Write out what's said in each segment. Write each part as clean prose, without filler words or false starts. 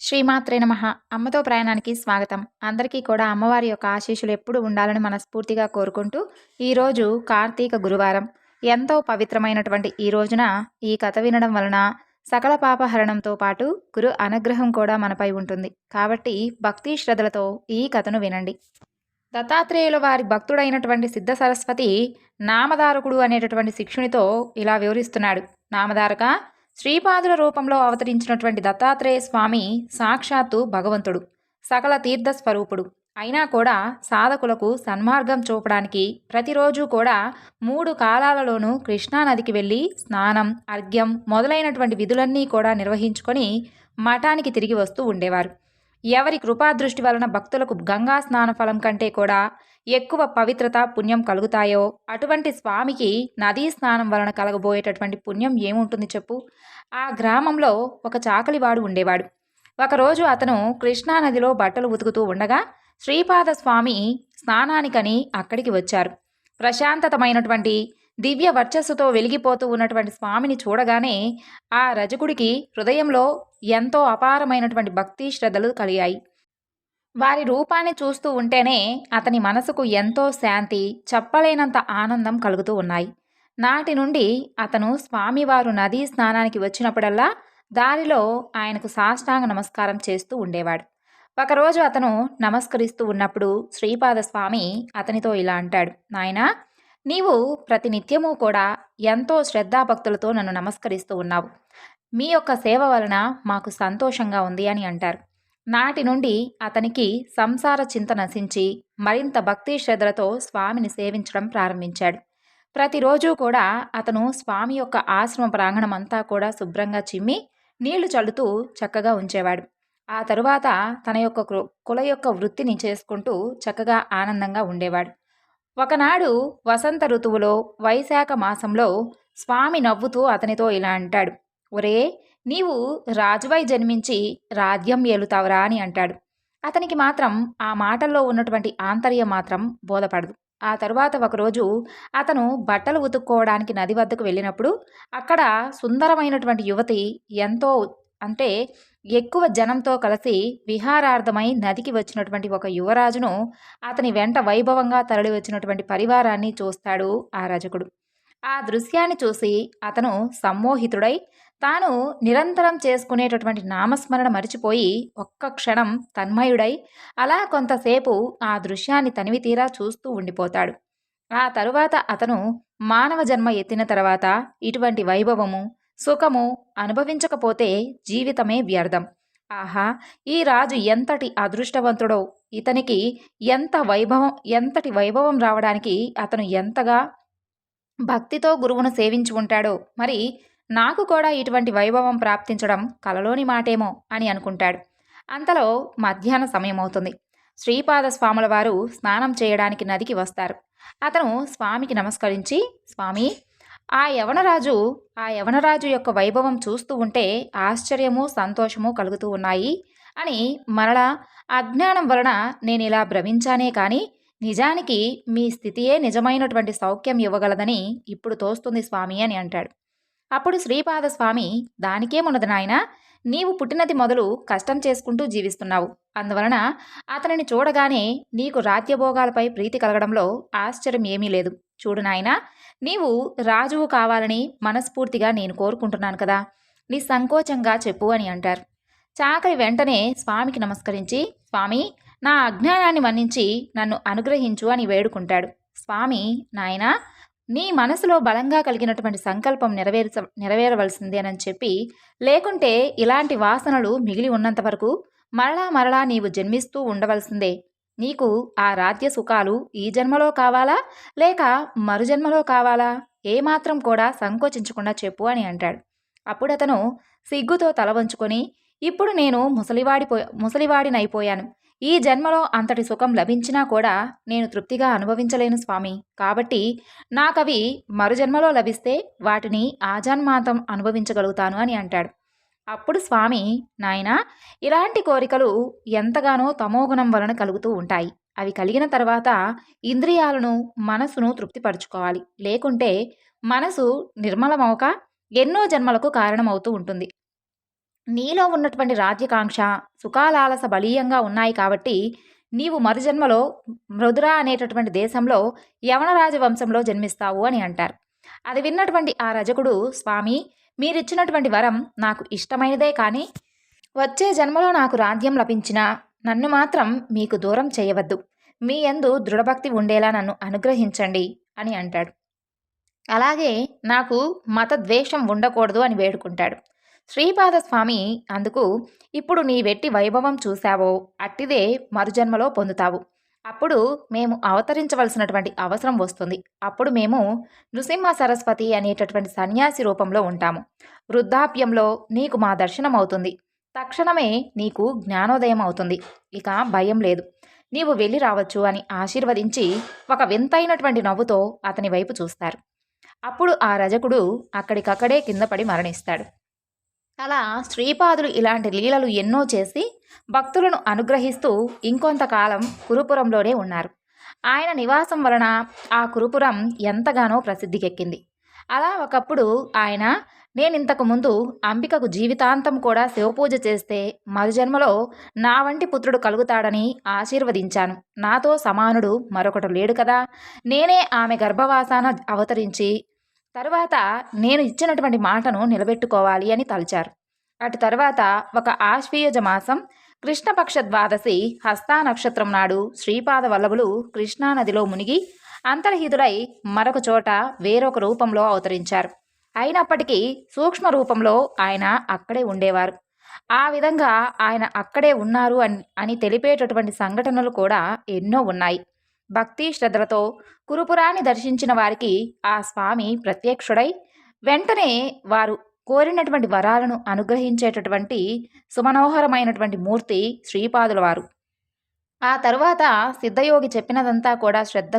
శ్రీమాత్రే నమః. అమ్మతో ప్రయాణానికి స్వాగతం. అందరికీ కూడా అమ్మవారి యొక్క ఆశీస్సులు ఎప్పుడు ఉండాలని మనస్ఫూర్తిగా కోరుకుంటూ, ఈరోజు కార్తీక గురువారం. ఎంతో పవిత్రమైనటువంటి ఈ రోజున ఈ కథ వినడం వలన సకల పాపహరణంతో పాటు గురు అనుగ్రహం కూడా మనపై ఉంటుంది. కాబట్టి భక్తి శ్రద్ధలతో ఈ కథను వినండి. దత్తాత్రేయుల వారి భక్తుడైనటువంటి సిద్ధ సరస్వతి నామధారకుడు అనేటటువంటి శిక్షునితో ఇలా వివరిస్తున్నాడు. నామధారక, శ్రీపాదుల రూపంలో అవతరించినటువంటి దత్తాత్రేయ స్వామి సాక్షాత్తు భగవంతుడు, సకల తీర్థ స్వరూపుడు. అయినా కూడా సాధకులకు సన్మార్గం చూపడానికి ప్రతిరోజు కూడా 3 కాలాలలోనూ కృష్ణానదికి వెళ్ళి స్నానం, అర్ఘ్యం మొదలైనటువంటి విధులన్నీ కూడా నిర్వహించుకొని మఠానికి తిరిగి వస్తూ ఉండేవారు. ఎవరి కృపాదృష్టి వలన భక్తులకు గంగా స్నాన ఫలం కంటే కూడా ఎక్కువ పవిత్రత, పుణ్యం కలుగుతాయో అటువంటి స్వామికి నదీ స్నానం వలన కలగబోయేటటువంటి పుణ్యం ఏముంటుంది చెప్పు. ఆ గ్రామంలో ఒక చాకలివాడు ఉండేవాడు. ఒకరోజు అతను కృష్ణానదిలో బట్టలు ఉతుకుతూ ఉండగా శ్రీపాద స్వామి స్నానానికని అక్కడికి వచ్చారు. ప్రశాంతతమైనటువంటి దివ్య వర్చస్సుతో వెలిగిపోతూ ఉన్నటువంటి స్వామిని చూడగానే ఆ రజకుడికి హృదయంలో ఎంతో అపారమైనటువంటి భక్తి శ్రద్ధలు కలిగాయి. వారి రూపాన్ని చూస్తూ ఉంటేనే అతని మనసుకు ఎంతో శాంతి, చెప్పలేనంత ఆనందం కలుగుతూ ఉన్నాయి. నాటి నుండి అతను స్వామివారు నదీ స్నానానికి వచ్చినప్పుడల్లా దారిలో ఆయనకు సాష్టాంగ నమస్కారం చేస్తూ ఉండేవాడు. ఒకరోజు అతను నమస్కరిస్తూ ఉన్నప్పుడు శ్రీపాద స్వామి అతనితో ఇలా అంటాడు. నాయనా, నీవు ప్రతినిత్యము కూడా ఎంతో శ్రద్ధాభక్తులతో నన్ను నమస్కరిస్తూ ఉన్నావు. మీ యొక్క సేవ వలన మాకు సంతోషంగా ఉంది అని అంటారు. నాటి నుండి అతనికి సంసార చింత నశించి మరింత భక్తి శ్రద్ధలతో స్వామిని సేవించడం ప్రారంభించాడు. ప్రతిరోజు కూడా అతను స్వామి యొక్క ఆశ్రమ ప్రాంగణం అంతా కూడా శుభ్రంగా చిమ్మి నీళ్లు చల్లుతూ చక్కగా ఉంచేవాడు. ఆ తరువాత తన యొక్క కుల యొక్క వృత్తిని చేసుకుంటూ చక్కగా ఆనందంగా ఉండేవాడు. ఒకనాడు వసంత ఋతువులో వైశాఖ మాసంలో స్వామి నవ్వుతూ అతనితో ఇలా అంటాడు. ఒరే, నీవు రాజువై జన్మించి రాజ్యం ఏలుతావురా అని అంటాడు. అతనికి మాత్రం ఆ మాటల్లో ఉన్నటువంటి ఆంతర్యం మాత్రం బోధపడదు. ఆ తరువాత ఒకరోజు అతను బట్టలు ఉతుక్కోవడానికి నది వద్దకు వెళ్ళినప్పుడు అక్కడ సుందరమైనటువంటి యువతి ఎంతో అంటే ఎక్కువ జనంతో కలిసి విహారార్థమై నదికి వచ్చినటువంటి ఒక యువరాజును, అతని వెంట వైభవంగా తరలి వచ్చినటువంటి పరివారాన్ని చూస్తాడు ఆ రజకుడు. ఆ దృశ్యాన్ని చూసి అతను సమ్మోహితుడై తాను నిరంతరం చేసుకునేటటువంటి నామస్మరణ మరిచిపోయి ఒక్క క్షణం తన్మయుడై అలా కొంతసేపు ఆ దృశ్యాన్ని తనివితీరా చూస్తూ ఉండిపోతాడు. ఆ తరువాత అతను మానవ జన్మ ఎత్తిన తర్వాత ఇటువంటి వైభవము, సుఖము అనుభవించకపోతే జీవితమే వ్యర్థం. ఆహా, ఈ రాజు ఎంతటి అదృష్టవంతుడో! ఇతనికి ఎంతటి వైభవం రావడానికి అతను ఎంతగా భక్తితో గురువును సేవించి ఉంటాడో! మరి నాకు కూడా ఇటువంటి వైభవం ప్రాప్తించడం కలలోని మాటేమో అని అనుకుంటాడు. అంతలో మధ్యాహ్న సమయమవుతుంది. శ్రీపాద స్వాముల వారు స్నానం చేయడానికి నదికి వస్తారు. అతను స్వామికి నమస్కరించి, స్వామి, ఆ యవనరాజు యొక్క వైభవం చూస్తూ ఉంటే ఆశ్చర్యము, సంతోషము కలుగుతూ ఉన్నాయి అని మరలా అజ్ఞానం వలన నేను ఇలా భ్రమించానే కానీ నిజానికి మీ స్థితియే నిజమైనటువంటి సౌఖ్యం ఇవ్వగలదని ఇప్పుడు తోస్తుంది స్వామి అని అంటాడు. అప్పుడు శ్రీపాద స్వామి, దానికేమున్నది నాయనా, నీవు పుట్టినది మొదలు కష్టం చేసుకుంటూ జీవిస్తున్నావు. అందువలన అతనిని చూడగానే నీకు రాజ్యభోగాలపై ప్రీతి కలగడంలో ఆశ్చర్యం ఏమీ లేదు. చూడు నాయనా, నీవు రాజువు కావాలని మనస్ఫూర్తిగా నేను కోరుకుంటున్నాను కదా, నిస్సంకోచంగా చెప్పు అని అంటారు. చాకలి వెంటనే స్వామికి నమస్కరించి, స్వామి, నా అజ్ఞానాన్ని మన్నించి నన్ను అనుగ్రహించు అని వేడుకుంటాడు. స్వామి, నాయనా, నీ మనసులో బలంగా కలిగినటువంటి సంకల్పం నెరవేరవలసిందేనని చెప్పి, లేకుంటే ఇలాంటి వాసనలు మిగిలి ఉన్నంత వరకు మరలా మరలా నీవు జన్మిస్తూ ఉండవలసిందే. నీకు ఆ రాజ్య సుఖాలు ఈ జన్మలో కావాలా, లేక మరుజన్మలో కావాలా? ఏమాత్రం కూడా సంకోచించకుండా చెప్పు అని అంటాడు. అప్పుడతను సిగ్గుతో తల వంచుకొని, ఇప్పుడు నేను ముసలివాడినైపోయాను. ఈ జన్మలో అంతటి సుఖం లభించినా కూడా నేను తృప్తిగా అనుభవించలేను స్వామి. కాబట్టి నాకవి మరుజన్మలో లభిస్తే వాటిని ఆజన్మాంతం అనుభవించగలుగుతాను అని అంటాడు. అప్పుడు స్వామి, నాయనా, ఇలాంటి కోరికలు ఎంతగానో తమోగుణం వలన కలుగుతూ ఉంటాయి. అవి కలిగిన తర్వాత ఇంద్రియాలను, మనసును తృప్తిపరుచుకోవాలి. లేకుంటే మనసు నిర్మలమవక ఎన్నో జన్మలకు కారణమవుతూ ఉంటుంది. నీలో ఉన్నటువంటి రాజ్యకాంక్ష, సుఖాలాలస బలీయంగా ఉన్నాయి కాబట్టి నీవు మరుజన్మలో మృదుర అనేటటువంటి దేశంలో యవన రాజవంశంలో జన్మిస్తావు అని అంటారు. అది విన్నటువంటి ఆ రజకుడు, స్వామి మీరిచ్చినటువంటి వరం నాకు ఇష్టమైనదే కానీ వచ్చే జన్మలో నాకు రాజ్యం లభించినా నన్ను మాత్రం మీకు దూరం చేయవద్దు. మీ యందు దృఢభక్తి ఉండేలా నన్ను అనుగ్రహించండి అని అంటాడు. అలాగే నాకు మతద్వేషం ఉండకూడదు అని వేడుకుంటాడు. శ్రీపాద స్వామి అందుకు, ఇప్పుడు నీ వెట్టి వైభవం చూశావో అట్టిదే మరుజన్మలో పొందుతావు. అప్పుడు మేము అవతరించవలసినటువంటి అవసరం వస్తుంది. అప్పుడు మేము నృసింహ సరస్వతి అనేటటువంటి సన్యాసి రూపంలో ఉంటాము. వృద్ధాప్యంలో నీకు మా దర్శనం అవుతుంది. తక్షణమే నీకు జ్ఞానోదయం అవుతుంది. ఇక భయం లేదు. నీవు వెళ్ళి రావచ్చు అని ఆశీర్వదించి ఒక వింతైనటువంటి నవ్వుతో అతని వైపు చూస్తారు. అప్పుడు ఆ రజకుడు అక్కడికక్కడే కింద పడి మరణిస్తాడు. అలా శ్రీపాదులు ఇలాంటి లీలలు ఎన్నో చేసి భక్తులను అనుగ్రహిస్తూ ఇంకొంతకాలం కురుపురంలోనే ఉన్నారు. ఆయన నివాసం వలన ఆ కురుపురం ఎంతగానో ప్రసిద్ధికెక్కింది. అలా ఒకప్పుడు ఆయన, నేనింతకు ముందు అంబికకు జీవితాంతం కూడా శివపూజ చేస్తే మరుజన్మలో నా వంటి పుత్రుడు కలుగుతాడని ఆశీర్వదించాను. నాతో సమానుడు మరొకడు లేడు కదా. నేనే ఆమె గర్భవాసాన అవతరించి తరువాత నేను ఇచ్చినటువంటి మాటను నిలబెట్టుకోవాలి అని తలచారు. అటు తర్వాత ఒక ఆశ్వీయుజ మాసం కృష్ణపక్ష ద్వాదశి హస్తా నక్షత్రం నాడు శ్రీపాద వల్లభులు కృష్ణానదిలో మునిగి అంతర్హితులై మరొక చోట వేరొక రూపంలో అవతరించారు. అయినప్పటికీ సూక్ష్మ రూపంలో ఆయన అక్కడే ఉండేవారు. ఆ విధంగా ఆయన అక్కడే ఉన్నారు అని తెలిపేటటువంటి సంఘటనలు కూడా ఎన్నో ఉన్నాయి. భక్తి శ్రద్ధలతో కురుపురాన్ని దర్శించిన వారికి ఆ స్వామి ప్రత్యక్షుడై వెంటనే వారు కోరినటువంటి వరాలను అనుగ్రహించేటటువంటి సుమనోహరమైనటువంటి మూర్తి శ్రీపాదుల వారు. ఆ తరువాత సిద్ధయోగి చెప్పినదంతా కూడా శ్రద్ధ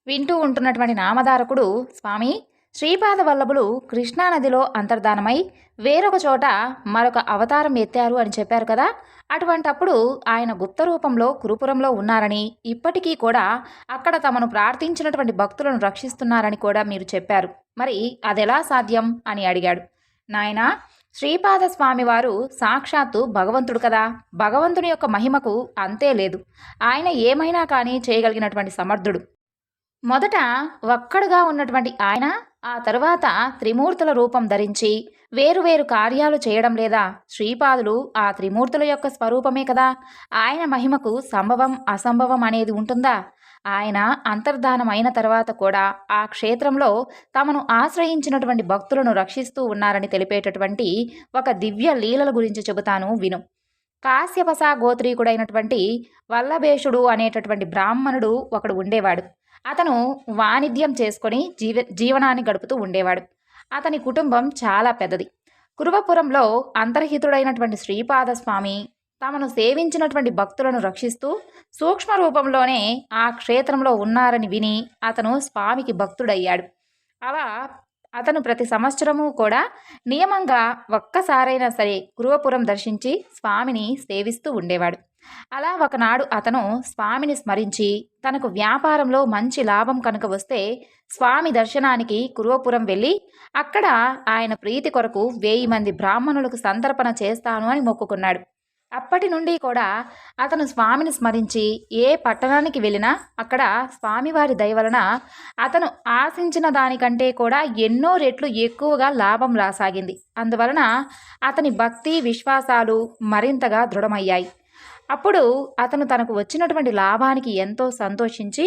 వింటూ ఉంటున్నటువంటి నామధారకుడు, స్వామి శ్రీపాద వల్లభులు కృష్ణానదిలో అంతర్ధానమై వేరొక చోట మరొక అవతారం ఎత్తారు అని చెప్పారు కదా. అటువంటప్పుడు ఆయన గుప్త రూపంలో కురుపురంలో ఉన్నారని, ఇప్పటికీ కూడా అక్కడ తమను ప్రార్థించినటువంటి భక్తులను రక్షిస్తున్నారని కూడా మీరు చెప్పారు. మరి అదెలా సాధ్యం అని అడిగాడు. నాయనా, శ్రీపాద స్వామివారు సాక్షాత్తు భగవంతుడు కదా. భగవంతుని యొక్క మహిమకు అంతే లేదు. ఆయన ఏమైనా కానీ చేయగలిగినటువంటి సమర్థుడు. మొదట ఒక్కడుగా ఉన్నటువంటి ఆయన ఆ తరువాత త్రిమూర్తుల రూపం ధరించి వేరువేరు కార్యాలు చేయడం లేదా? శ్రీపాదులు ఆ త్రిమూర్తుల యొక్క స్వరూపమే కదా. ఆయన మహిమకు సంభవం అసంభవం అనేది ఉంటుందా? ఆయన అంతర్ధానం అయిన తర్వాత కూడా ఆ క్షేత్రంలో తమను ఆశ్రయించినటువంటి భక్తులను రక్షిస్తూ ఉన్నారని తెలిపేటటువంటి ఒక దివ్య లీలల గురించి చెబుతాను విను. కాశ్యపస గోత్రీకుడైనటువంటి వల్లభేషుడు అనేటటువంటి బ్రాహ్మణుడు ఒకడు ఉండేవాడు. అతను వాణిజ్యం చేసుకొని జీవనాన్ని గడుపుతూ ఉండేవాడు. అతని కుటుంబం చాలా పెద్దది. కురువపురంలో అంతర్హితుడైనటువంటి శ్రీపాద స్వామి తమను సేవించినటువంటి భక్తులను రక్షిస్తూ సూక్ష్మ రూపంలోనే ఆ క్షేత్రంలో ఉన్నారని విని అతను స్వామికి భక్తుడయ్యాడు. అలా అతను ప్రతి సంవత్సరము కూడా నియమంగా ఒక్కసారైనా సరే కురువపురం దర్శించి స్వామిని సేవిస్తూ ఉండేవాడు. అలా ఒకనాడు అతను స్వామిని స్మరించి తనకు వ్యాపారంలో మంచి లాభం కనుక వస్తే స్వామి దర్శనానికి కురువపురం వెళ్ళి అక్కడ ఆయన ప్రీతి కొరకు 1000 మంది బ్రాహ్మణులకు సంతర్పణ చేస్తాను అని మొక్కుకున్నాడు. అప్పటి నుండి కూడా అతను స్వామిని స్మరించి ఏ పట్టణానికి వెళ్ళినా అక్కడ స్వామివారి దయ వలన అతను ఆశించిన దానికంటే కూడా ఎన్నో రెట్లు ఎక్కువగా లాభం రాసాగింది. అందువలన అతని భక్తి విశ్వాసాలు మరింతగా దృఢమయ్యాయి. అప్పుడు అతను తనకు వచ్చినటువంటి లాభానికి ఎంతో సంతోషించి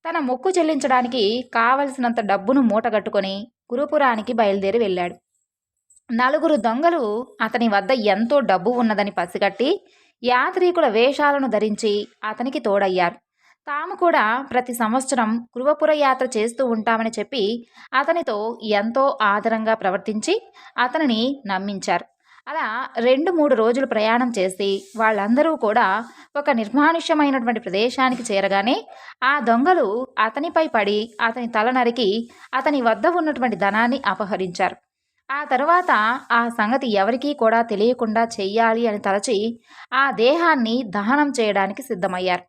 తన మొక్కు చెల్లించడానికి కావలసినంత డబ్బును మూటగట్టుకొని కురుపురానికి బయలుదేరి వెళ్ళాడు. 4 దొంగలు అతని వద్ద ఎంతో డబ్బు ఉన్నదని పసిగట్టి యాత్రికుల వేషాలను ధరించి అతనికి తోడయ్యారు. తాము కూడా ప్రతి సంవత్సరం కురువపుర యాత్ర చేస్తూ ఉంటామని చెప్పి అతనితో ఎంతో ఆదరంగా ప్రవర్తించి అతనిని నమ్మించారు. అలా 2-3 రోజులు ప్రయాణం చేసి వాళ్ళందరూ కూడా ఒక నిర్మానుష్యమైనటువంటి ప్రదేశానికి చేరగానే ఆ దొంగలు అతనిపై పడి అతని తల నరికి అతని వద్ద ఉన్నటువంటి ధనాన్ని అపహరించారు. ఆ తర్వాత ఆ సంగతి ఎవరికీ కూడా తెలియకుండా చెయ్యాలి అని తలచి ఆ దేహాన్ని దహనం చేయడానికి సిద్ధమయ్యారు.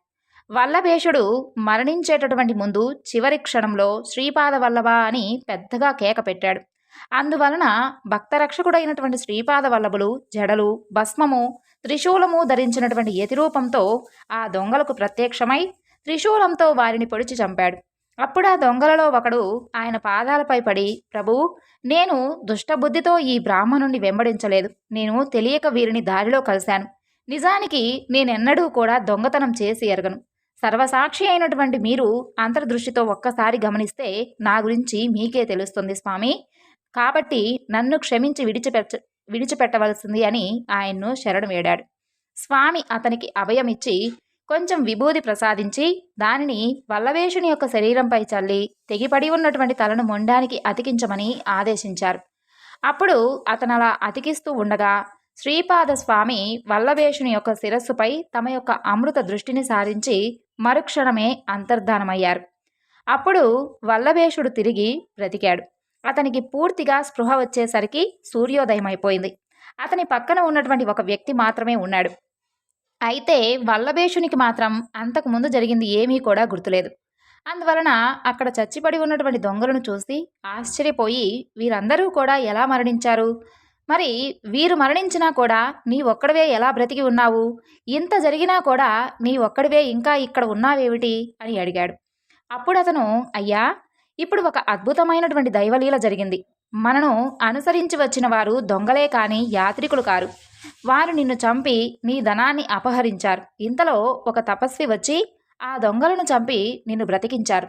వల్లభేషుడు మరణించేటటువంటి ముందు చివరి క్షణంలో శ్రీపాద వల్లభ అని పెద్దగా కేక పెట్టాడు. అందువలన భక్తరక్షకుడైనటువంటి శ్రీపాద వల్లభులు జడలు, భస్మము, త్రిశూలము ధరించినటువంటి యతిరూపంతో ఆ దొంగలకు ప్రత్యక్షమై త్రిశూలంతో వారిని పొడిచి చంపాడు. అప్పుడు ఆ దొంగలలో ఒకడు ఆయన పాదాలపై పడి, ప్రభూ, నేను దుష్టబుద్ధితో ఈ బ్రాహ్మణుణ్ణి వెంబడించలేదు. నేను తెలియక వీరిని దారిలో కలిశాను. నిజానికి నేనెన్నడూ కూడా దొంగతనం చేసి ఎరగను. సర్వసాక్షి అయినటువంటి మీరు అంతర్దృష్టితో ఒక్కసారి గమనిస్తే నా గురించి మీకే తెలుస్తుంది స్వామి. కాబట్టి నన్ను క్షమించి విడిచిపెట్టవలసింది అని ఆయన్ను శరణు వేడాడు. స్వామి అతనికి అభయమిచ్చి కొంచెం విభూది ప్రసాదించి దానిని వల్లవేషుని యొక్క శరీరంపై చల్లి తెగిపడి ఉన్నటువంటి తలను మొండానికి అతికించమని ఆదేశించారు. అప్పుడు అతనలా అతికిస్తూ ఉండగా శ్రీపాద స్వామి వల్లవేషుని యొక్క శిరస్సుపై తమ యొక్క అమృత దృష్టిని సారించి మరుక్షణమే అంతర్ధానమయ్యారు. అప్పుడు వల్లవేషుడు తిరిగి బ్రతికాడు. అతనికి పూర్తిగా స్పృహ వచ్చేసరికి సూర్యోదయమైపోయింది. అతని పక్కన ఉన్నటువంటి ఒక వ్యక్తి మాత్రమే ఉన్నాడు. అయితే వల్లభేషునికి మాత్రం అంతకుముందు జరిగింది ఏమీ కూడా గుర్తులేదు. అందువలన అక్కడ చచ్చిపడి ఉన్నటువంటి దొంగలను చూసి ఆశ్చర్యపోయి, వీరందరూ కూడా ఎలా మరణించారు? మరి వీరు మరణించినా కూడా నీ ఒక్కడివే ఎలా బ్రతికి ఉన్నావు? ఇంత జరిగినా కూడా నీ ఒక్కడివే ఇంకా ఇక్కడ ఉన్నావేమిటి అని అడిగాడు. అప్పుడు అతను, అయ్యా, ఇప్పుడు ఒక అద్భుతమైనటువంటి దైవలీల జరిగింది. మనను అనుసరించి వచ్చిన వారు దొంగలే కాని యాత్రికులు కారు. వారు నిన్ను చంపి నీ ధనాన్ని అపహరించారు. ఇంతలో ఒక తపస్వి వచ్చి ఆ దొంగలను చంపి నిన్ను బ్రతికించారు.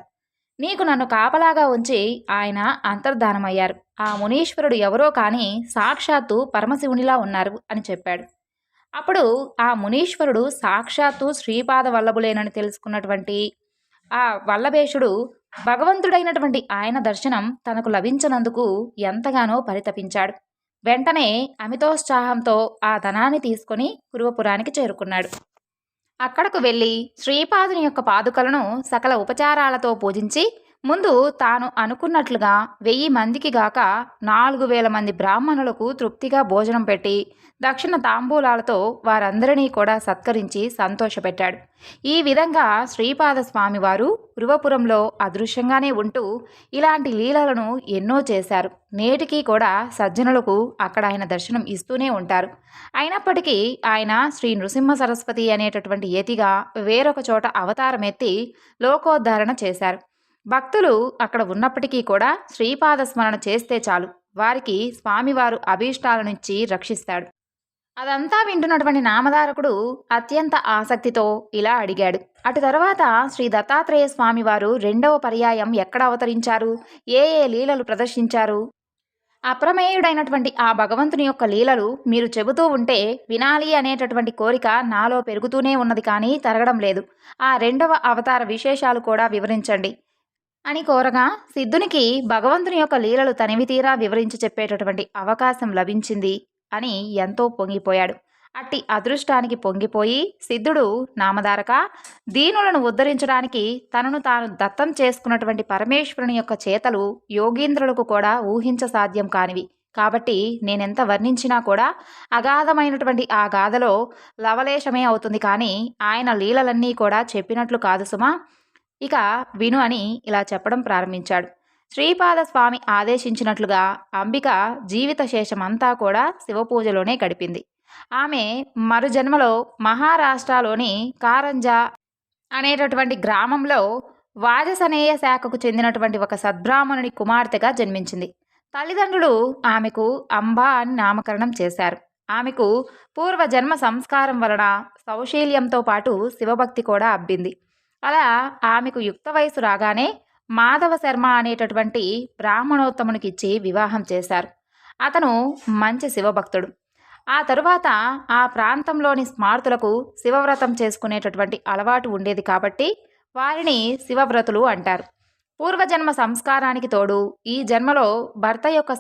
నీకు నన్ను కాపలాగా ఉంచి ఆయన అంతర్ధానమయ్యారు. ఆ మునీశ్వరుడు ఎవరో కానీ సాక్షాత్తు పరమశివునిలా ఉన్నారు అని చెప్పాడు. అప్పుడు ఆ మునీశ్వరుడు సాక్షాత్తు శ్రీపాద వల్లభులేనని తెలుసుకున్నటువంటి ఆ వల్లభేషుడు భగవంతుడైనటువంటి ఆయన దర్శనం తనకు లభించినందుకు ఎంతగానో పరితపించాడు. వెంటనే అమితోత్సాహంతో ఆ ధనాన్ని తీసుకుని కురువపురానికి చేరుకున్నాడు. అక్కడకు వెళ్ళి శ్రీపాదుని యొక్క పాదుకలను సకల ఉపచారాలతో పూజించి ముందు తాను అనుకున్నట్లుగా 1000 మందికి గాక 4000 మంది బ్రాహ్మణులకు తృప్తిగా భోజనం పెట్టి దక్షిణ తాంబూలాలతో వారందరినీ కూడా సత్కరించి సంతోషపెట్టాడు. ఈ విధంగా శ్రీపాద స్వామివారు పురవపురంలో అదృశ్యంగానే ఉంటూ ఇలాంటి లీలలను ఎన్నో చేశారు. నేటికి కూడా సజ్జనులకు అక్కడ ఆయన దర్శనం ఇస్తూనే ఉంటారు. అయినప్పటికీ ఆయన శ్రీ నృసింహ సరస్వతి అనేటటువంటి యతిగా వేరొక చోట అవతారమెత్తి లోకోద్ధరణ చేశారు. భక్తులు అక్కడ ఉన్నప్పటికీ కూడా శ్రీపాద స్మరణ చేస్తే చాలు, వారికి స్వామివారు అభీష్టాల నుంచి రక్షిస్తాడు. అదంతా వింటున్నటువంటి నామధారకుడు అత్యంత ఆసక్తితో ఇలా అడిగాడు, అటు తర్వాత శ్రీ దత్తాత్రేయ స్వామివారు 2వ పర్యాయం ఎక్కడ అవతరించారు? ఏ ఏ లీలలు ప్రదర్శించారు? అప్రమేయుడైనటువంటి ఆ భగవంతుని యొక్క లీలలు మీరు చెబుతూ ఉంటే వినాలి అనేటటువంటి కోరిక నాలో పెరుగుతూనే ఉన్నది, కానీ తరగడం లేదు. ఆ 2వ అవతార విశేషాలు కూడా వివరించండి అని కోరగా సిద్ధునికి భగవంతుని యొక్క లీలలు తనివితీరా వివరించి చెప్పేటటువంటి అవకాశం లభించింది అని ఎంతో పొంగిపోయాడు. అట్టి అదృష్టానికి పొంగిపోయి సిద్ధుడు, నామధారక, దీనులను ఉద్ధరించడానికి తనను తాను దత్తం చేసుకున్నటువంటి పరమేశ్వరుని యొక్క చేతలు యోగీంద్రులకు కూడా ఊహించసాధ్యం కానివి. కాబట్టి నేనెంత వర్ణించినా కూడా అగాధమైనటువంటి ఆ గాథలో లవలేశమే అవుతుంది, కానీ ఆయన లీలలన్నీ కూడా చెప్పినట్లు కాదు సుమా. ఇక విను అని ఇలా చెప్పడం ప్రారంభించాడు. శ్రీపాద స్వామి ఆదేశించినట్లుగా అంబిక జీవిత శేషమంతా కూడా శివపూజలోనే గడిపింది. ఆమె మరుజన్మలో మహారాష్ట్రలోని కారంజా అనేటటువంటి గ్రామంలో వాజసనేయ శాఖకు చెందినటువంటి ఒక సద్బ్రాహ్మణుని కుమార్తెగా జన్మించింది. తల్లిదండ్రులు ఆమెకు అంబా అని నామకరణం చేశారు. ఆమెకు పూర్వజన్మ సంస్కారం వలన సౌశీల్యంతో పాటు శివభక్తి కూడా అబ్బింది. అలా ఆమెకు యుక్త వయసు రాగానే మాధవ శర్మ అనేటటువంటి బ్రాహ్మణోత్తమునికిచ్చి వివాహం చేశారు. అతను మంచి శివభక్తుడు. ఆ తరువాత ఆ ప్రాంతంలోని స్మార్తులకు శివవ్రతం చేసుకునేటటువంటి అలవాటు ఉండేది కాబట్టి వారిని శివవ్రతులు అంటారు. పూర్వజన్మ సంస్కారానికి తోడు ఈ జన్మలో భర్త యొక్క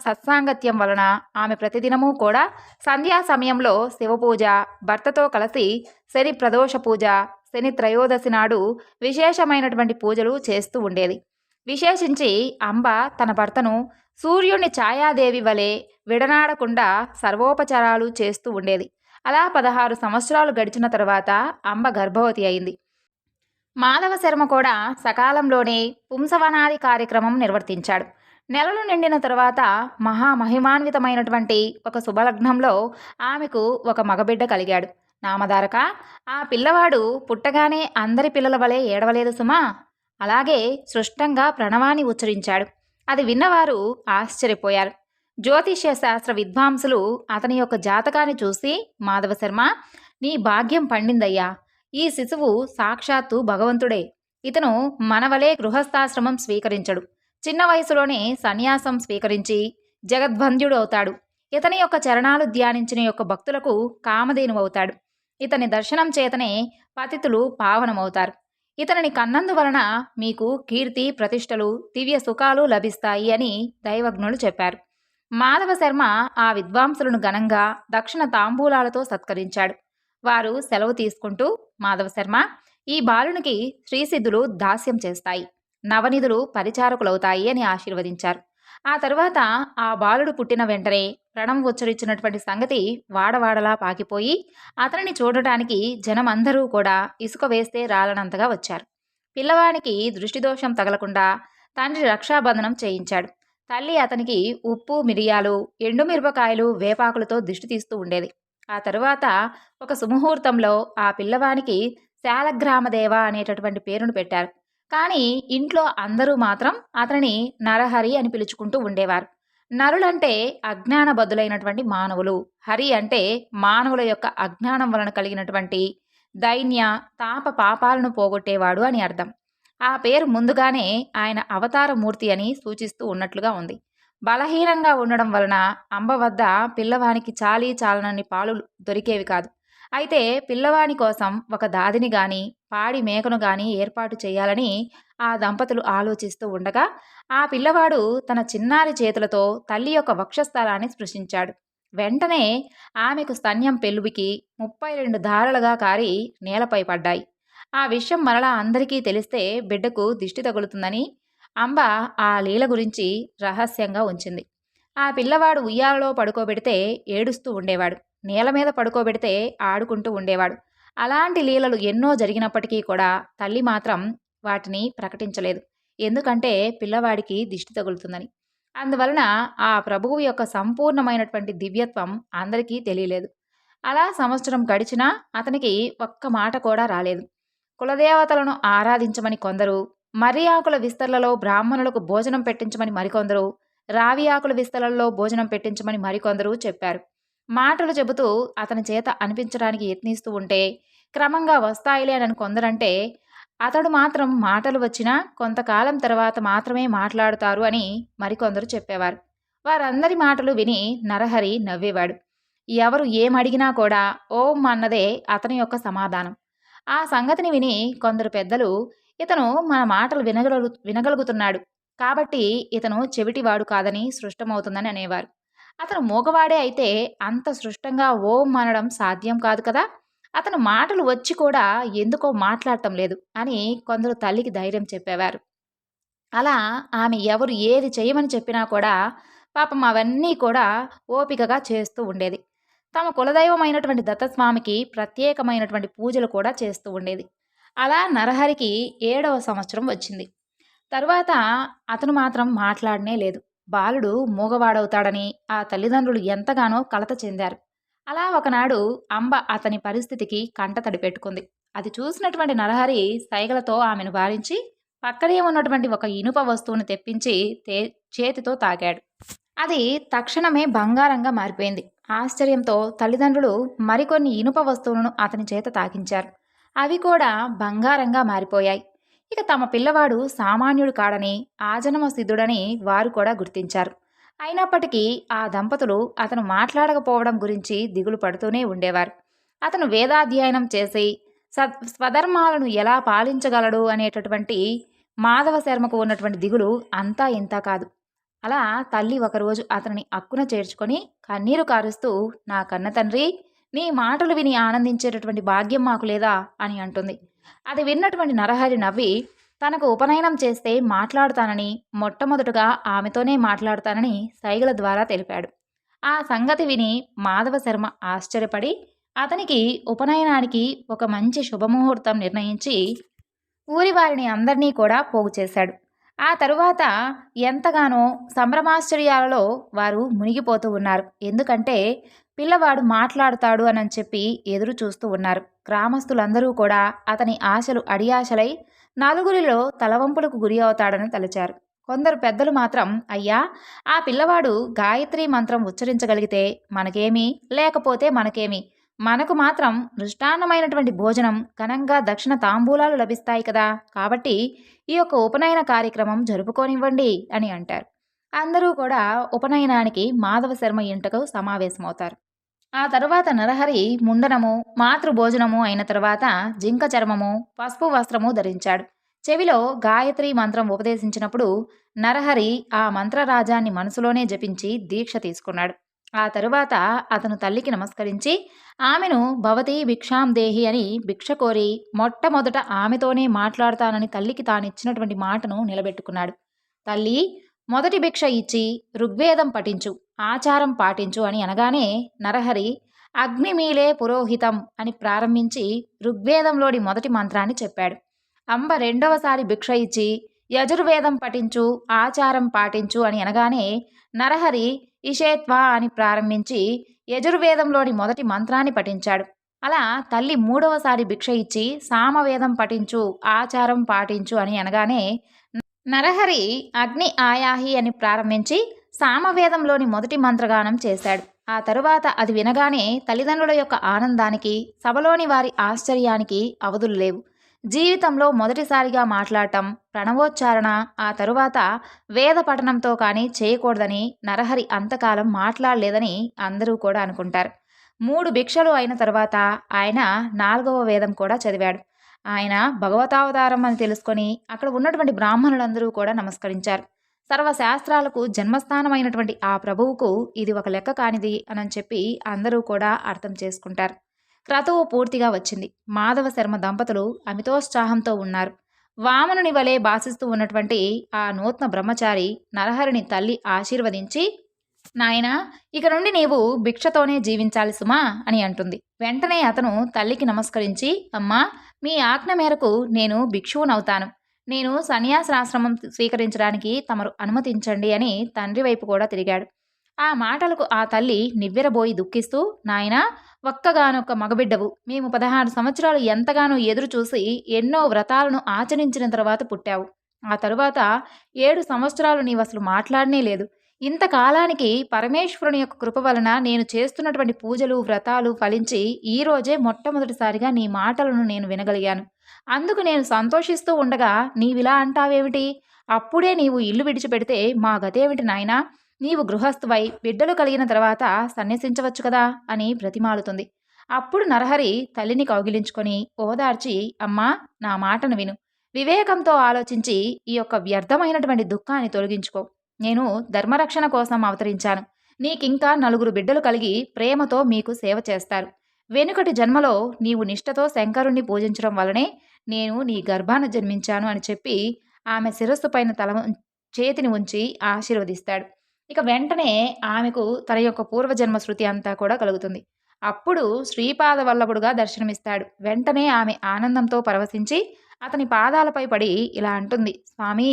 సత్సాంగత్యం వలన ఆమె ప్రతిదినము కూడా సంధ్యా సమయంలో శివపూజ, భర్తతో కలిసి శని ప్రదోష పూజ, శని త్రయోదశి నాడు విశేషమైనటువంటి పూజలు చేస్తూ ఉండేది. విశేషించి అంబ తన భర్తను సూర్యుని ఛాయాదేవి వలె విడనాడకుండా సర్వోపచారాలు చేస్తూ ఉండేది. అలా 16 సంవత్సరాలు గడిచిన తర్వాత అంబ గర్భవతి అయింది. మాధవ శర్మ కూడా సకాలంలోనే పుంసవనాది కార్యక్రమం నిర్వర్తించాడు. నెలలు నిండిన తరువాత మహామహిమాన్వితమైనటువంటి ఒక శుభలగ్నంలో ఆమెకు ఒక మగబిడ్డ కలిగాడు. నామధారక, ఆ పిల్లవాడు పుట్టగానే అందరి పిల్లల వలె ఏడవలేదు సుమా. అలాగే స్పష్టంగా ప్రణవాన్ని ఉచ్చరించాడు. అది విన్నవారు ఆశ్చర్యపోయారు. జ్యోతిష్య శాస్త్ర విద్వాంసులు అతని యొక్క జాతకాన్ని చూసి, మాధవశర్మ, నీ భాగ్యం పండిందయ్యా. ఈ శిశువు సాక్షాత్తు భగవంతుడే. ఇతను మనవలే గృహస్థాశ్రమం స్వీకరించడు. చిన్న వయసులోనే సన్యాసం స్వీకరించి జగద్బంధ్యుడు అవుతాడు. ఇతని యొక్క చరణాలు ధ్యానించిన యొక్క భక్తులకు కామధేనువవుతాడు. ఇతని దర్శనం చేతనే పతితులు పావనమవుతారు. ఇతనిని కన్నందువలన మీకు కీర్తి ప్రతిష్టలు దివ్య సుఖాలు లభిస్తాయి అని దైవజ్ఞులు చెప్పారు. మాధవ శర్మ ఆ విద్వాంసులను ఘనంగా దక్షిణ తాంబూలాలతో సత్కరించాడు. వారు సెలవు తీసుకుంటూ, మాధవ శర్మ, ఈ బాలునికి శ్రీసిద్ధులు దాస్యం చేస్తాయి, నవనిధులు పరిచారకులవుతాయి అని ఆశీర్వదించారు. ఆ తరువాత ఆ బాలుడు పుట్టిన వెంటనే ప్రణం ఉచ్చరించినటువంటి సంగతి వాడవాడలా పాకిపోయి అతనిని చూడటానికి జనమందరూ కూడా ఇసుక వేస్తే రాలనంతగా వచ్చారు. పిల్లవానికి దృష్టిదోషం తగలకుండా తండ్రి రక్షాబంధనం చేయించాడు. తల్లి అతనికి ఉప్పు, మిరియాలు, ఎండుమిరపకాయలు, వేపాకులతో దిష్టి తీస్తూ ఉండేది. ఆ తరువాత ఒక సుముహూర్తంలో ఆ పిల్లవానికి శాలగ్రామదేవ అనేటటువంటి పేరును పెట్టారు. కానీ ఇంట్లో అందరూ మాత్రం అతనిని నరహరి అని పిలుచుకుంటూ ఉండేవారు. నరులంటే అజ్ఞానబద్ధులైనటువంటి మానవులు, హరి అంటే మానవుల యొక్క అజ్ఞానం వలన కలిగినటువంటి దైన్య తాప పాపాలను పోగొట్టేవాడు అని అర్థం. ఆ పేరు ముందుగానే ఆయన అవతారమూర్తి అని సూచిస్తూ ఉన్నట్లుగా ఉంది. బలహీనంగా ఉండడం వలన అంబ వద్ద పిల్లవానికి చాలీ చాలనన్ని పాలు దొరికేవి కాదు. అయితే పిల్లవాని కోసం ఒక దాదిని గాని పాడి మేకను గాని ఏర్పాటు చేయాలని ఆ దంపతులు ఆలోచిస్తూ ఉండగా ఆ పిల్లవాడు తన చిన్నారి చేతులతో తల్లి యొక్క వక్షస్థలాన్ని స్పృశించాడు. వెంటనే ఆమెకు స్తన్యం పెళ్ళుబికి 32 ధారలుగా కారి నేలపై పడ్డాయి. ఆ విషయం మరలా అందరికీ తెలిస్తే బిడ్డకు దిష్టి తగులుతుందని అంబ ఆ లీల గురించి రహస్యంగా ఉంచింది. ఆ పిల్లవాడు ఉయ్యాలలో పడుకోబెడితే ఏడుస్తూ ఉండేవాడు. నేల మీద పడుకోబెడితే ఆడుకుంటూ ఉండేవాడు. అలాంటి లీలలు ఎన్నో జరిగినప్పటికీ కూడా తల్లి మాత్రం వాటిని ప్రకటించలేదు. ఎందుకంటే పిల్లవాడికి దిష్టి తగులుతుందని. అందువలన ఆ ప్రభువు యొక్క సంపూర్ణమైనటువంటి దివ్యత్వం అందరికీ తెలియలేదు. అలా సంవత్సరం గడిచినా అతనికి ఒక్క మాట కూడా రాలేదు. కులదేవతలను ఆరాధించమని కొందరు, మర్రి ఆకుల విస్తర్లలో బ్రాహ్మణులకు భోజనం పెట్టించమని మరికొందరు, రావి ఆకుల విస్తరల్లో భోజనం పెట్టించమని మరికొందరు చెప్పారు. మాటలు చెబుతూ అతని చేత అనిపించడానికి యత్నిస్తూ ఉంటే క్రమంగా వస్తాయిలే అని కొందరంటే, అతడు మాత్రం మాటలు వచ్చినా కొంతకాలం తర్వాత మాత్రమే మాట్లాడుతారు అని మరికొందరు చెప్పేవారు. వారందరి మాటలు విని నరహరి నవ్వేవాడు. ఎవరు ఏమడిగినా కూడా ఓం అన్నదే అతని యొక్క సమాధానం. ఆ సంగతిని విని కొందరు పెద్దలు, ఇతను మన మాటలు వినగలుగుతున్నాడు కాబట్టి ఇతను చెవిటివాడు కాదని స్పష్టమవుతుందని అనేవారు. అతను మూగవాడే అయితే అంత స్పష్టంగా ఓం అనడం సాధ్యం కాదు కదా. అతను మాటలు వచ్చి కూడా ఎందుకో మాట్లాడటం లేదు అని కొందరు తల్లికి ధైర్యం చెప్పేవారు. అలా ఆమె ఎవరు ఏది చేయమని చెప్పినా కూడా పాపం అవన్నీ కూడా ఓపికగా చేస్తూ ఉండేది. తమ కులదైవమైనటువంటి దత్తస్వామికి ప్రత్యేకమైనటువంటి పూజలు కూడా చేస్తూ ఉండేది. అలా నరహరికి 7వ సంవత్సరం వచ్చింది. తరువాత అతను మాత్రం మాట్లాడనే లేదు. బాలుడు మూగవాడవుతాడని ఆ తల్లిదండ్రులు ఎంతగానో కలత చెందారు. అలా ఒకనాడు అంబ అతని పరిస్థితికి కంటతడి పెట్టుకుంది. అది చూసినటువంటి నరహరి సైగలతో ఆమెను వారించి పక్కనే ఉన్నటువంటి ఒక ఇనుప వస్తువును తెప్పించి చేతితో తాకాడు. అది తక్షణమే బంగారంగా మారిపోయింది. ఆశ్చర్యంతో తల్లిదండ్రులు మరికొన్ని ఇనుప వస్తువులను అతని చేత తాకించారు. అవి కూడా బంగారంగా మారిపోయాయి. ఇక తమ పిల్లవాడు సామాన్యుడు కాడని, ఆజన్మ సిద్ధుడని వారు కూడా గుర్తించారు. అయినప్పటికీ ఆ దంపతులు అతను మాట్లాడకపోవడం గురించి దిగులు పడుతూనే ఉండేవారు. అతను వేదాధ్యయనం చేసి స్వధర్మాలను ఎలా పాలించగలడు అనేటటువంటి మాధవ శర్మకు ఉన్నటువంటి దిగులు అంతా ఇంతా కాదు. అలా తల్లి ఒకరోజు అతనిని అక్కున చేర్చుకొని కన్నీరు కారుస్తూ, నా కన్న తండ్రి, నీ మాటలు విని ఆనందించేటటువంటి భాగ్యం మాకు లేదా అని అంటుంది. అది విన్నటువంటి నరహరి నవ్వి తనకు ఉపనయనం చేస్తే మాట్లాడుతానని, మొట్టమొదటగా ఆమెతోనే మాట్లాడుతానని సైగల ద్వారా తెలిపాడు. ఆ సంగతి విని మాధవ శర్మ ఆశ్చర్యపడి అతనికి ఉపనయనానికి ఒక మంచి శుభముహూర్తం నిర్ణయించి ఊరి వారిని అందరినీ కూడా పోగు చేశాడు. ఆ తరువాత ఎంతగానో సంభ్రమాశ్చర్యాలలో వారు మునిగిపోతూ ఉన్నారు. ఎందుకంటే పిల్లవాడు మాట్లాడుతాడు అని చెప్పి ఎదురు చూస్తూ ఉన్నారు. గ్రామస్తులందరూ కూడా అతని ఆశలు అడియాశలై నలుగురిలో తలవంపులకు గురి అవుతాడని తలచారు. కొందరు పెద్దలు మాత్రం అయ్యా, ఆ పిల్లవాడు గాయత్రి మంత్రం ఉచ్చరించగలిగితే మనకేమి, లేకపోతే మనకేమి, మనకు మాత్రం మృష్టాన్నమైనటువంటి భోజనం, ఘనంగా దక్షిణ తాంబూలాలు లభిస్తాయి కదా, కాబట్టి ఈ యొక్క ఉపనయన కార్యక్రమం జరుపుకోనివ్వండి అని అంటారు. అందరూ కూడా ఉపనయనానికి మాధవ శర్మ ఇంటకు సమావేశమవుతారు. ఆ తరువాత నరహరి ముండనము, మాతృభోజనము అయిన తరువాత జింక చర్మము, పసుపు వస్త్రము ధరించాడు. చెవిలో గాయత్రి మంత్రం ఉపదేశించినప్పుడు నరహరి ఆ మంత్రరాజాన్ని మనసులోనే జపించి దీక్ష తీసుకున్నాడు. ఆ తరువాత అతను తల్లికి నమస్కరించి ఆమెను భవతి భిక్షాం దేహి అని భిక్ష కోరి మొట్టమొదట ఆమెతోనే మాట్లాడతానని తల్లికి తానిచ్చినటువంటి మాటను నిలబెట్టుకున్నాడు. తల్లి, మొదటి భిక్ష ఇచ్చి ఋగ్వేదం పఠించు, ఆచారం పాటించు అని అనగానే నరహరి అగ్నిమీలే పురోహితం అని ప్రారంభించి ఋగ్వేదంలోని మొదటి మంత్రాన్ని చెప్పాడు. అంబ రెండవసారి భిక్ష ఇచ్చి యజుర్వేదం పఠించు, ఆచారం పాటించు అని అనగానే నరహరి ఇషేత్వా అని ప్రారంభించి యజుర్వేదంలోని మొదటి మంత్రాన్ని పఠించాడు. అలా తల్లి మూడవసారి భిక్ష ఇచ్చి సామవేదం పఠించు, ఆచారం పాటించు అని అనగానే నరహరి అగ్ని ఆయాహి అని ప్రారంభించి సామవేదంలోని మొదటి మంత్రగానం చేశాడు. ఆ తరువాత అది వినగానే తల్లిదండ్రుల యొక్క ఆనందానికి, సభలోని వారి ఆశ్చర్యానికి అవధులు లేవు. జీవితంలో మొదటిసారిగా మాట్లాడటం, ప్రణవోచ్చారణ, ఆ తరువాత వేద పఠనంతో కానీ చేయకూడదని నరహరి అంతకాలం మాట్లాడలేదని అందరూ కూడా అనుకుంటారు. 3 భిక్షలు అయిన తరువాత ఆయన 4వ వేదం కూడా చదివాడు. ఆయన భగవతావతారం అని తెలుసుకొని అక్కడ ఉన్నటువంటి బ్రాహ్మణులందరూ కూడా నమస్కరించారు. సర్వశాస్త్రాలకు జన్మస్థానమైనటువంటి ఆ ప్రభువుకు ఇది ఒక లెక్క కానిది అని చెప్పి అందరూ కూడా అర్థం చేసుకుంటారు. క్రతువు పూర్తిగా వచ్చింది. మాధవ శర్మ దంపతులు అమితోత్సాహంతో ఉన్నారు. వామనుని వలె భాసిస్తూ ఉన్నటువంటి ఆ నూతన బ్రహ్మచారి నరహరిని తల్లి ఆశీర్వదించి, నాయనా, ఇక నుండి నీవు భిక్షతోనే జీవించాలి సుమా అని అంటుంది. వెంటనే అతను తల్లికి నమస్కరించి, అమ్మా, మీ ఆజ్ఞ మేరకు నేను భిక్షువునవుతాను. నేను సన్యాసాశ్రమం స్వీకరించడానికి తమరు అనుమతించండి అని తండ్రి వైపు కూడా తిరిగాడు. ఆ మాటలకు ఆ తల్లి నివ్వెరబోయి దుఃఖిస్తూ, నాయనా, ఒక్కగానొక్క మగబిడ్డవు, మేము 16 సంవత్సరాలు ఎంతగానో ఎదురు చూసి ఎన్నో వ్రతాలను ఆచరించిన తర్వాత పుట్టావు. ఆ తరువాత 7 సంవత్సరాలు నీవసలు మాట్లాడనే లేదు. ఇంతకాలానికి పరమేశ్వరుని యొక్క కృప వలన నేను చేస్తున్నటువంటి పూజలు, వ్రతాలు ఫలించి ఈరోజే మొట్టమొదటిసారిగా నీ మాటలను నేను వినగలిగాను. అందుకు నేను సంతోషిస్తూ ఉండగా నీవిలా అంటావేమిటి? అప్పుడే నీవు ఇల్లు విడిచిపెడితే మా గతేమిటి నాయనా? నీవు గృహస్థువై బిడ్డలు కలిగిన తర్వాత సన్యసించవచ్చు కదా అని బ్రతిమాలుతుంది. అప్పుడు నరహరి తల్లిని కౌగిలించుకొని ఓదార్చి, అమ్మా, నా మాటను విను. వివేకంతో ఆలోచించి ఈ యొక్క వ్యర్థమైనటువంటి దుఃఖాన్ని తొలగించుకో. నేను ధర్మరక్షణ కోసం అవతరించాను. నీకింకా 4 బిడ్డలు కలిగి ప్రేమతో మీకు సేవ చేస్తారు. వెనుకటి జన్మలో నీవు నిష్ఠతో శంకరుణ్ణి పూజించడం వలనే నేను నీ గర్భాన జన్మించాను అని చెప్పి ఆమె శిరస్సు పైన చేతిని ఉంచి ఆశీర్వదిస్తాడు. ఇక వెంటనే ఆమెకు తన యొక్క పూర్వజన్మ శృతి అంతా కూడా కలుగుతుంది. అప్పుడు శ్రీపాద వల్లభుడుగా దర్శనమిస్తాడు. వెంటనే ఆమె ఆనందంతో పరవశించి అతని పాదాలపై పడి ఇలా అంటుంది, స్వామి,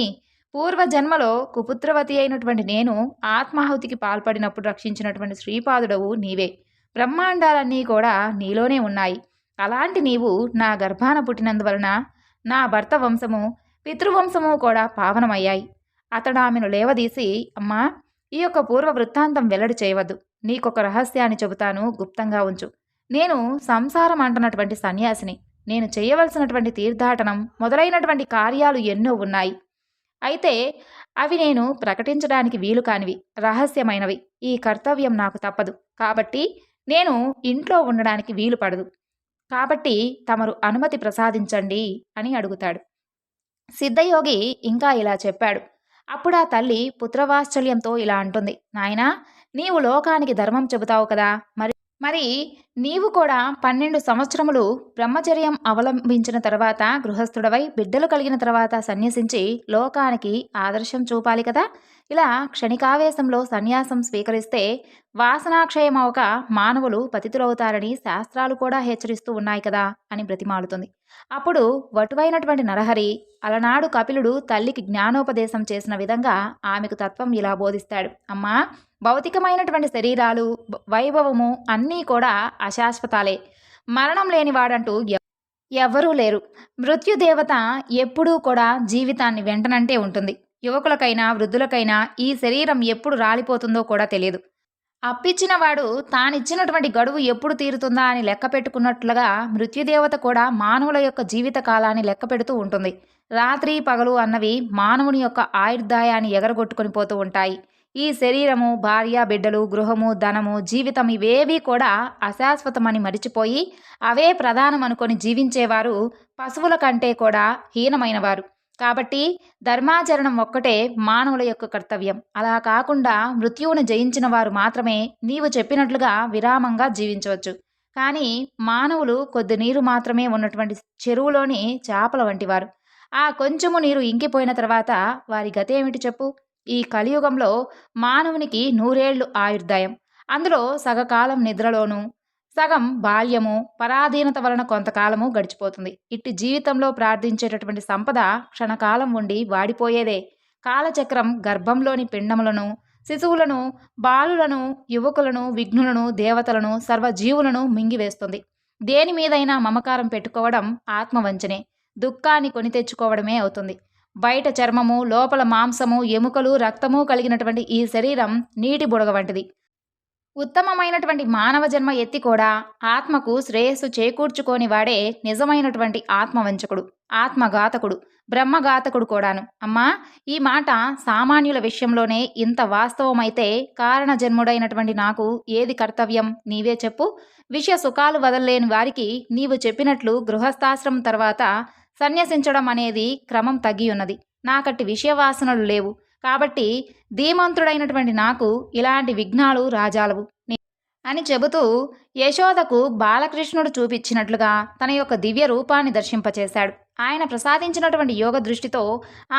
పూర్వజన్మలో కుపుత్రవతి అయినటువంటి నేను ఆత్మాహుతికి పాల్పడినప్పుడు రక్షించినటువంటి శ్రీపాదుడవు నీవే. బ్రహ్మాండాలన్నీ కూడా నీలోనే ఉన్నాయి. అలాంటి నీవు నా గర్భాన పుట్టినందువలన నా భర్త వంశము, పితృవంశము కూడా పావనమయ్యాయి. అతడు ఆమెను లేవదీసి, అమ్మా, ఈ యొక్క పూర్వ వృత్తాంతం వెల్లడి చేయవద్దు. నీకొక రహస్యాన్ని చెబుతాను, గుప్తంగా ఉంచు. నేను సంసారం అంటున్నటువంటి సన్యాసిని. నేను చేయవలసినటువంటి తీర్థాటనం మొదలైనటువంటి కార్యాలు ఎన్నో ఉన్నాయి. అయితే అవి నేను ప్రకటించడానికి వీలు కానివి, రహస్యమైనవి. ఈ కర్తవ్యం నాకు తప్పదు. కాబట్టి నేను ఇంట్లో ఉండడానికి వీలు పడదు. కాబట్టి తమరు అనుమతి ప్రసాదించండి అని అడుగుతాడు. సిద్ధయోగి ఇంకా ఇలా చెప్పాడు. అప్పుడు ఆ తల్లి పుత్రవాత్సల్యంతో ఇలా అంటుంది, నాయనా, నీవు లోకానికి ధర్మం చెబుతావు కదా, మరి మరి నీవు కూడా 12 సంవత్సరములు బ్రహ్మచర్యం అవలంబించిన తర్వాత గృహస్థుడవై బిడ్డలు కలిగిన తర్వాత సన్యసించి లోకానికి ఆదర్శం చూపాలి కదా. ఇలా క్షణికావేశంలో సన్యాసం స్వీకరిస్తే వాసనాక్షయమవక మానవులు పతితులవుతారని శాస్త్రాలు కూడా హెచ్చరిస్తూ ఉన్నాయి కదా అని బ్రతిమాలుతుంది. అప్పుడు వటువైనటువంటి నరహరి అలనాడు కపిలుడు తల్లికి జ్ఞానోపదేశం చేసిన విధంగా ఆమెకు తత్వం ఇలా బోధిస్తాడు. అమ్మా, భౌతికమైనటువంటి శరీరాలు, వైభవము అన్నీ కూడా అశాశ్వతాలే. మరణం లేనివాడంటూ ఎవ్వరూ లేరు. మృత్యుదేవత ఎప్పుడూ కూడా జీవితాన్ని వెంటనంటే ఉంటుంది. యువకులకైనా వృద్ధులకైనా ఈ శరీరం ఎప్పుడు రాలిపోతుందో కూడా తెలియదు. అప్పిచ్చినవాడు తానిచ్చినటువంటి గడువు ఎప్పుడు తీరుతుందా అని లెక్క పెట్టుకున్నట్లుగా మృత్యుదేవత కూడా మానవుల యొక్క జీవిత కాలాన్ని లెక్క పెడుతూ ఉంటుంది. రాత్రి పగలు అన్నవి మానవుని యొక్క ఆయుర్దాయాన్ని ఎగరగొట్టుకొని పోతూ ఉంటాయి. ఈ శరీరము, భార్య, బిడ్డలు, గృహము, ధనము, జీవితం ఇవేవీ కూడా అశాశ్వతమని మరిచిపోయి అవే ప్రధానం అనుకొని జీవించేవారు పశువుల కంటే కూడా హీనమైనవారు. కాబట్టి ధర్మాచరణం ఒక్కటే మానవుల యొక్క కర్తవ్యం. అలా కాకుండా మృత్యువును జయించిన వారు మాత్రమే నీవు చెప్పినట్లుగా విరామంగా జీవించవచ్చు. కానీ మానవులు కొద్ది నీరు మాత్రమే ఉన్నటువంటి చెరువులోని చేపల వంటివారు. ఆ కొంచెము నీరు ఇంకిపోయిన తర్వాత వారి గతేమిటి చెప్పు. ఈ కలియుగంలో మానవునికి 100 ఏళ్లు ఆయుర్దాయం. అందులో సగకాలం నిద్రలోనూ, సగం బాల్యము, పరాధీనత వలన కొంతకాలము గడిచిపోతుంది. ఇట్టి జీవితంలో ప్రార్థించేటటువంటి సంపద క్షణకాలం ఉండి వాడిపోయేదే. కాలచక్రం గర్భంలోని పిండములను, శిశువులను, బాలులను, యువకులను, విఘ్నులను, దేవతలను, సర్వజీవులను మింగివేస్తుంది. దేని మీదైనా మమకారం పెట్టుకోవడం ఆత్మవంచనే, దుఃఖాన్ని కొని తెచ్చుకోవడమే అవుతుంది. బయట చర్మము, లోపల మాంసము, ఎముకలు, రక్తము కలిగినటువంటి ఈ శరీరం నీటి బుడగ వంటిది. ఉత్తమమైనటువంటి మానవ జన్మ ఎత్తి కూడా ఆత్మకు శ్రేయస్సు చేకూర్చుకోని వాడే నిజమైనటువంటి ఆత్మవంచకుడు, ఆత్మఘాతకుడు, బ్రహ్మఘాతకుడు కూడాను. అమ్మా, ఈ మాట సామాన్యుల విషయంలోనే ఇంత వాస్తవమైతే కారణజన్ముడైనటువంటి నాకు ఏది కర్తవ్యం నీవే చెప్పు. విషయ సుఖాలు వదలలేని వారికి నీవు చెప్పినట్లు గృహస్థాశ్రమం తర్వాత సన్యసించడం అనేది క్రమం తగ్గి ఉన్నది. నాకట్టి విషయవాసనలు లేవు. కాబట్టి ధీమంతుడైనటువంటి నాకు ఇలాంటి విఘ్నాలు రాజాలవు అని చెబుతూ యశోదకు బాలకృష్ణుడు చూపించినట్లుగా తన యొక్క దివ్య రూపాన్ని దర్శింపచేశాడు. ఆయన ప్రసాదించినటువంటి యోగ దృష్టితో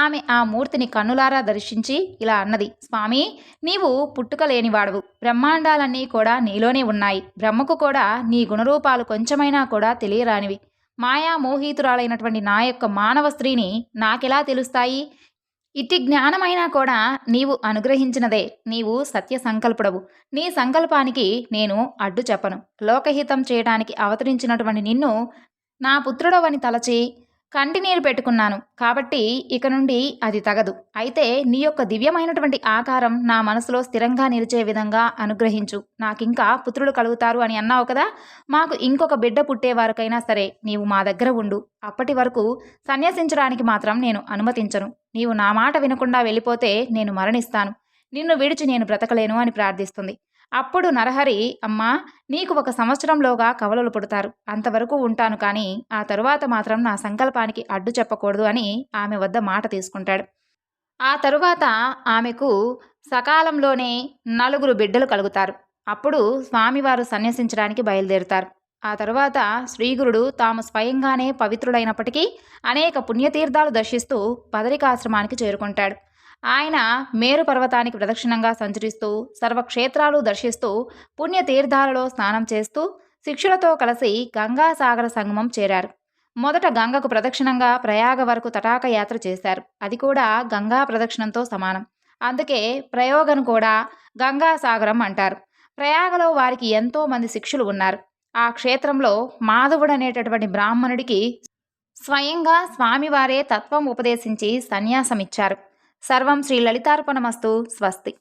ఆమె ఆ మూర్తిని కన్నులారా దర్శించి ఇలా అన్నది. స్వామి, నీవు పుట్టుక లేనివాడవు. బ్రహ్మాండాలన్నీ కూడా నీలోనే ఉన్నాయి. బ్రహ్మకు కూడా నీ గుణరూపాలు కొంచెమైనా కూడా తెలియరానివి. మాయా మోహితురాలైనటువంటి నా యొక్క మానవ స్త్రీని నాకెలా తెలుస్తాయి? ఇట్టి జ్ఞానమైనా కూడా నీవు అనుగ్రహించినదే. నీవు సత్య సంకల్పుడవు. నీ సంకల్పానికి నేను అడ్డు చెప్పను. లోకహితం చేయడానికి అవతరించినటువంటి నిన్ను నా పుత్రుడవని తలచి కంటినీరు పెట్టుకున్నాను. కాబట్టి ఇక నుండి అది తగదు. అయితే నీ యొక్క దివ్యమైనటువంటి ఆకారం నా మనసులో స్థిరంగా నిలిచే విధంగా అనుగ్రహించు. నాకింకా పుత్రులు కలుగుతారు అని అన్నావు కదా. మాకు ఇంకొక బిడ్డ పుట్టేవారికైనా సరే నీవు మా దగ్గర ఉండు. అప్పటి వరకు సన్యసించడానికి మాత్రం నేను అనుమతించను. నీవు నా మాట వినకుండా వెళ్ళిపోతే నేను మరణిస్తాను. నిన్ను విడిచి నేను బ్రతకలేను అని ప్రార్థిస్తుంది. అప్పుడు నరహరి, అమ్మా, నీకు 1 సంవత్సరంలోగా కవలలు పుడతారు. అంతవరకు ఉంటాను, కానీ ఆ తరువాత మాత్రం నా సంకల్పానికి అడ్డు చెప్పకూడదు అని ఆమె వద్ద మాట తీసుకుంటాడు. ఆ తరువాత ఆమెకు సకాలంలోనే 4 బిడ్డలు కలుగుతారు. అప్పుడు స్వామివారు సన్యసించడానికి బయలుదేరుతారు. ఆ తరువాత శ్రీగురుడు తాము స్వయంగానే పవిత్రుడైనప్పటికీ అనేక పుణ్యతీర్థాలు దర్శిస్తూ బదరికాశ్రమానికి చేరుకుంటాడు. ఆయన మేరు పర్వతానికి ప్రదక్షిణంగా సంచరిస్తూ సర్వక్షేత్రాలు దర్శిస్తూ పుణ్యతీర్థాలలో స్నానం చేస్తూ శిష్యులతో కలిసి గంగాసాగర సంగమం చేరారు. మొదట గంగకు ప్రదక్షిణంగా ప్రయాగ వరకు తటాక యాత్ర చేశారు. అది కూడా గంగా ప్రదక్షిణంతో సమానం. అందుకే ప్రయోగను కూడా గంగాసాగరం అంటారు. ప్రయాగలో వారికి ఎంతో మంది శిష్యులు ఉన్నారు. ఆ క్షేత్రంలో మాధవుడనేటటువంటి బ్రాహ్మణుడికి స్వయంగా స్వామివారే తత్వం ఉపదేశించి సన్యాసమిచ్చారు. సర్వం శ్రీ లలితార్పణమస్తు. స్వస్తి.